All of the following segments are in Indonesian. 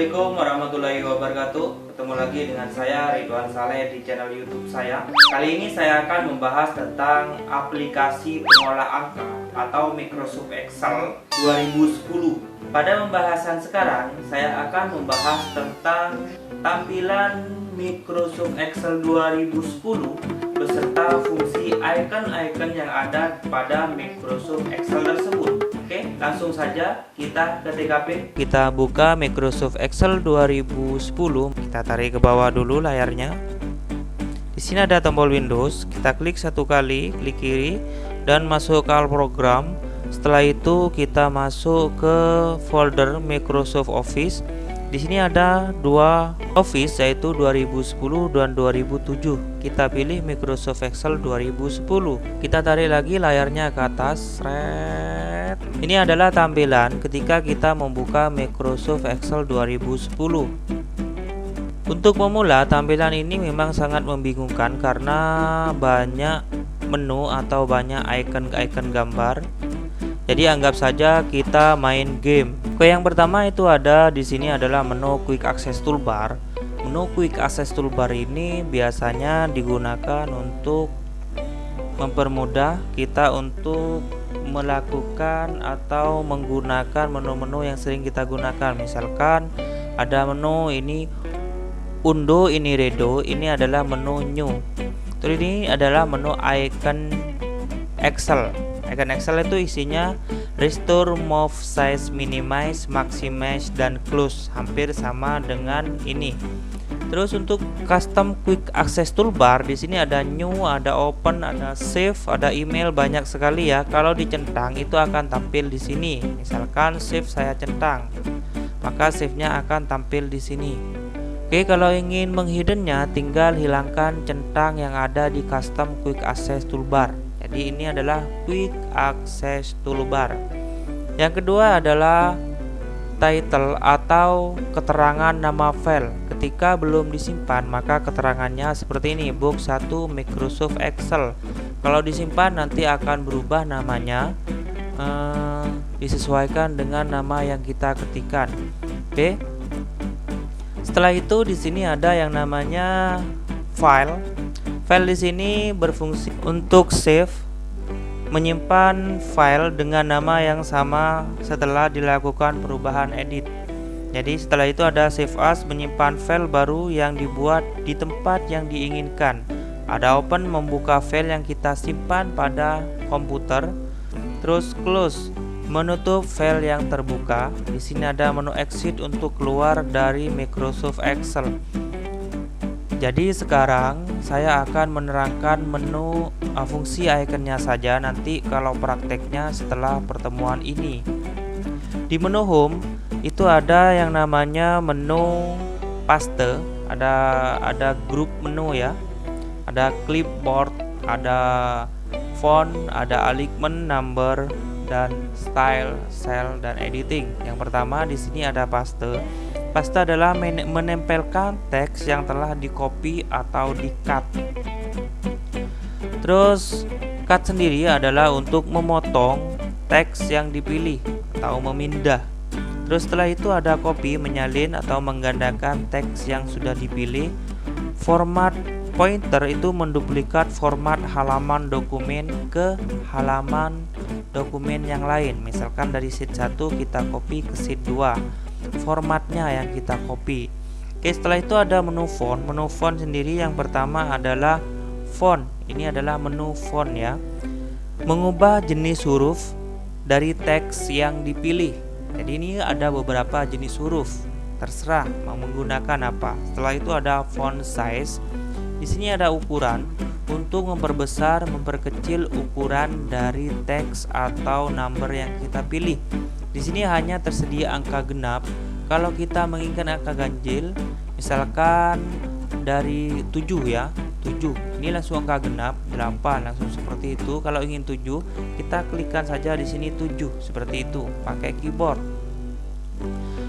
Assalamualaikum warahmatullahi wabarakatuh. Ketemu lagi dengan saya Ridwan Saleh di channel YouTube saya. Kali ini saya akan membahas tentang aplikasi pengolah angka atau Microsoft Excel 2010. Pada pembahasan sekarang saya akan membahas tentang tampilan Microsoft Excel 2010 beserta fungsi icon-icon yang ada pada Microsoft Excel tersebut. Oke, langsung saja kita ke TKP. Kita buka Microsoft Excel 2010. Kita tarik ke bawah dulu layarnya. Di sini ada tombol Windows. Kita klik satu kali, klik kiri dan masuk ke All Program. Setelah itu kita masuk ke folder Microsoft Office. Di sini ada dua Office, yaitu 2010 dan 2007. Kita pilih Microsoft Excel 2010. Kita tarik lagi layarnya ke atas. Ini adalah tampilan ketika kita membuka Microsoft Excel 2010. Untuk pemula, tampilan ini memang sangat membingungkan karena banyak menu atau banyak icon-icon gambar. Jadi anggap saja kita main game. Oke, yang pertama itu ada di sini adalah menu Quick Access Toolbar. Menu Quick Access Toolbar ini biasanya digunakan untuk mempermudah kita untuk melakukan atau menggunakan menu-menu yang sering kita gunakan. Misalkan ada menu ini undo, ini redo, ini adalah menu new. Terus ini adalah menu icon Excel. Icon Excel itu isinya restore, move, size, minimize, maximize, dan close. Hampir sama dengan ini. Terus untuk custom quick access toolbar, di sini ada new, ada open, ada save, ada email, banyak sekali ya. Kalau dicentang itu akan tampil di sini. Misalkan save saya centang, maka save-nya akan tampil di sini. Oke, kalau ingin menghiddennya tinggal hilangkan centang yang ada di custom quick access toolbar. Jadi ini adalah quick access toolbar. Yang kedua adalah title atau keterangan nama file. Ketika belum disimpan maka keterangannya seperti ini, box 1 Microsoft Excel. Kalau disimpan nanti akan berubah namanya, disesuaikan dengan nama yang kita ketikkan. Oke. Setelah itu di sini ada yang namanya file. File di sini berfungsi untuk save, menyimpan file dengan nama yang sama setelah dilakukan perubahan edit. Jadi setelah itu ada save as, menyimpan file baru yang dibuat di tempat yang diinginkan. Ada open, membuka file yang kita simpan pada komputer. Terus close, menutup file yang terbuka. Di sini ada menu exit untuk keluar dari Microsoft Excel. Jadi sekarang saya akan menerangkan menu fungsi iconnya saja nanti kalau prakteknya setelah pertemuan ini. Di menu home itu ada yang namanya menu paste, ada grup menu ya. Ada clipboard, ada font, ada alignment, number, dan style, cell, dan editing. Yang pertama di sini ada paste. Paste adalah menempelkan teks yang telah di-copy atau di-cut. Terus cut sendiri adalah untuk memotong teks yang dipilih atau memindah. Terus setelah itu ada copy, menyalin atau menggandakan teks yang sudah dipilih. Format pointer itu menduplikat format halaman dokumen ke halaman dokumen yang lain. Misalkan dari sheet 1 kita copy ke sheet 2. Formatnya yang kita copy. Oke, setelah itu ada menu font. Menu font sendiri yang pertama adalah font. Ini adalah menu font ya. Mengubah jenis huruf dari teks yang dipilih. Jadi ini ada beberapa jenis huruf. Terserah mau menggunakan apa. Setelah itu ada font size. Di sini ada ukuran untuk memperbesar, memperkecil ukuran dari teks atau number yang kita pilih. Di sini hanya tersedia angka genap. Kalau kita menginginkan angka ganjil, misalkan dari 7 ya, 7. Ini langsung angka genap, 8 langsung seperti itu. Kalau ingin 7, kita klikkan saja di sini 7 seperti itu pakai keyboard.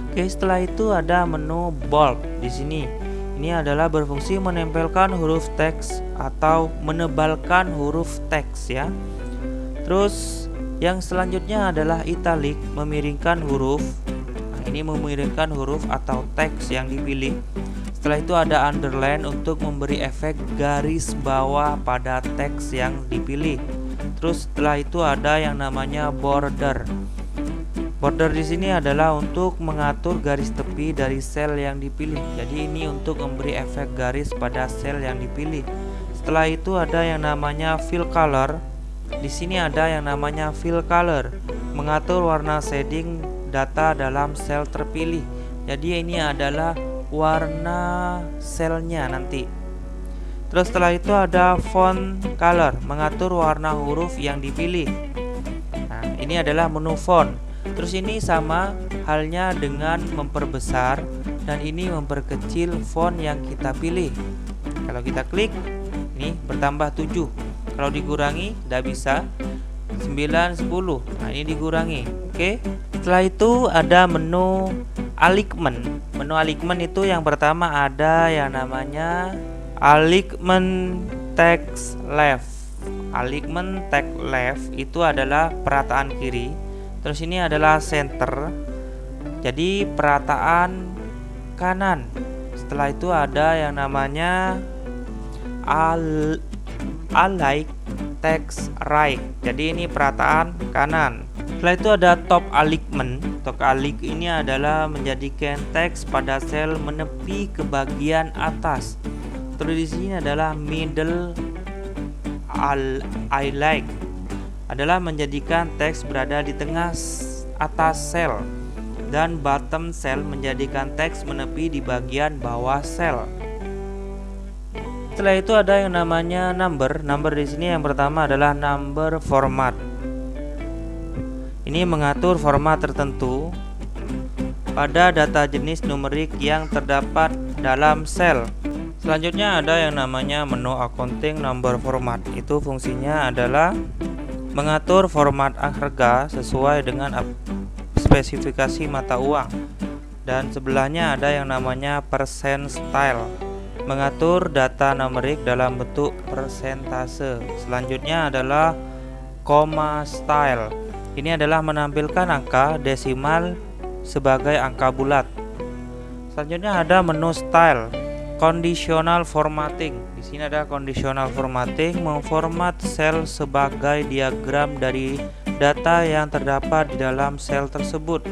Oke, setelah itu ada menu bold di sini. Ini adalah berfungsi menempelkan huruf teks atau menebalkan huruf teks ya. Terus yang selanjutnya adalah italic, memiringkan huruf. Nah, ini memiringkan huruf atau teks yang dipilih. Setelah itu ada underline untuk memberi efek garis bawah pada teks yang dipilih. Terus setelah itu ada yang namanya border. Border di sini adalah untuk mengatur garis tepi dari sel yang dipilih. Jadi ini untuk memberi efek garis pada sel yang dipilih. Setelah itu ada yang namanya fill color. Di sini ada yang namanya fill color, mengatur warna shading data dalam sel terpilih. Jadi ini adalah warna selnya nanti. Terus setelah itu ada font color, mengatur warna huruf yang dipilih. Nah, ini adalah menu font. Terus ini sama halnya dengan memperbesar dan ini memperkecil font yang kita pilih. Kalau kita klik, ini bertambah 7. Kalau dikurangi, tidak bisa 9, 10. Nah, ini dikurangi. Oke. Setelah itu ada menu alignment. Menu alignment itu yang pertama ada yang namanya alignment text left. Alignment text left itu adalah perataan kiri. Terus ini adalah center. Jadi perataan kanan. Setelah itu ada yang namanya align text right. Jadi ini perataan kanan. Setelah itu ada top alignment. Top alignment ini adalah menjadikan teks pada sel menepi ke bagian atas. Terus di sini adalah middle align, adalah menjadikan teks berada di tengah atas sel, dan bottom cell menjadikan teks menepi di bagian bawah sel. Setelah itu ada yang namanya number. Number di sini yang pertama adalah number format. Ini mengatur format tertentu pada data jenis numerik yang terdapat dalam sel. Selanjutnya ada yang namanya menu accounting number format. Itu fungsinya adalah mengatur format harga sesuai dengan spesifikasi mata uang. Dan sebelahnya ada yang namanya percent style, mengatur data numerik dalam bentuk persentase. Selanjutnya adalah comma style. Ini adalah menampilkan angka desimal sebagai angka bulat. Selanjutnya ada menu style, conditional formatting. Di sini ada conditional formatting, memformat sel sebagai diagram dari data yang terdapat di dalam sel tersebut.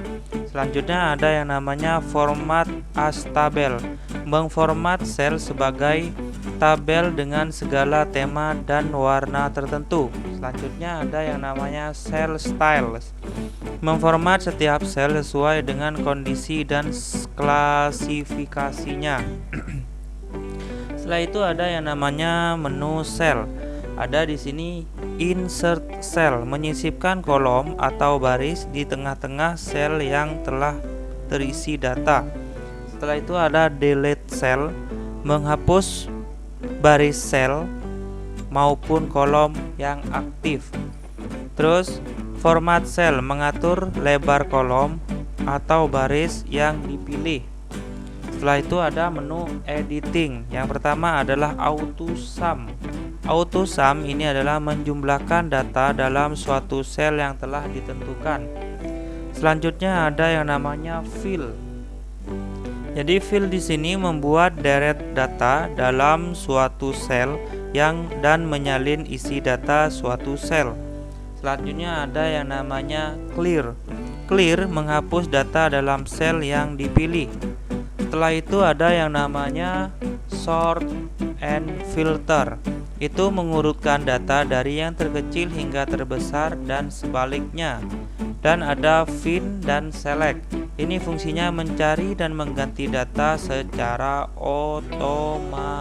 Selanjutnya ada yang namanya format as tabel, memformat sel sebagai tabel dengan segala tema dan warna tertentu. Selanjutnya ada yang namanya cell styles, memformat setiap sel sesuai dengan kondisi dan klasifikasinya. Setelah itu ada yang namanya menu cell. Ada di sini insert cell, menyisipkan kolom atau baris di tengah-tengah sel yang telah terisi data. Setelah itu ada delete cell, menghapus baris sel maupun kolom yang aktif. Terus format cell, mengatur lebar kolom atau baris yang dipilih. Setelah itu ada menu editing. Yang pertama adalah auto sum. Auto sum ini adalah menjumlahkan data dalam suatu sel yang telah ditentukan. Selanjutnya ada yang namanya fill. Jadi fill di sini membuat deret data dalam suatu sel dan menyalin isi data suatu sel. Selanjutnya ada yang namanya clear. Clear menghapus data dalam sel yang dipilih. Setelah itu ada yang namanya sort and filter. Itu mengurutkan data dari yang terkecil hingga terbesar dan sebaliknya. Dan ada find dan select. Ini fungsinya mencari dan mengganti data secara otomatis.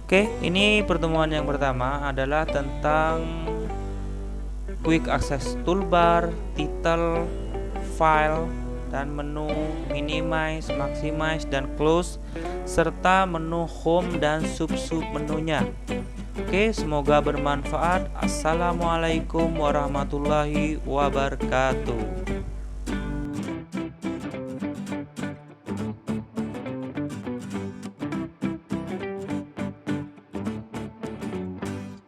Oke, ini pertemuan yang pertama adalah tentang quick access toolbar, title, file, dan menu minimize, maximize, dan close, serta menu home dan sub-sub menunya. Oke, semoga bermanfaat. Assalamualaikum warahmatullahi wabarakatuh.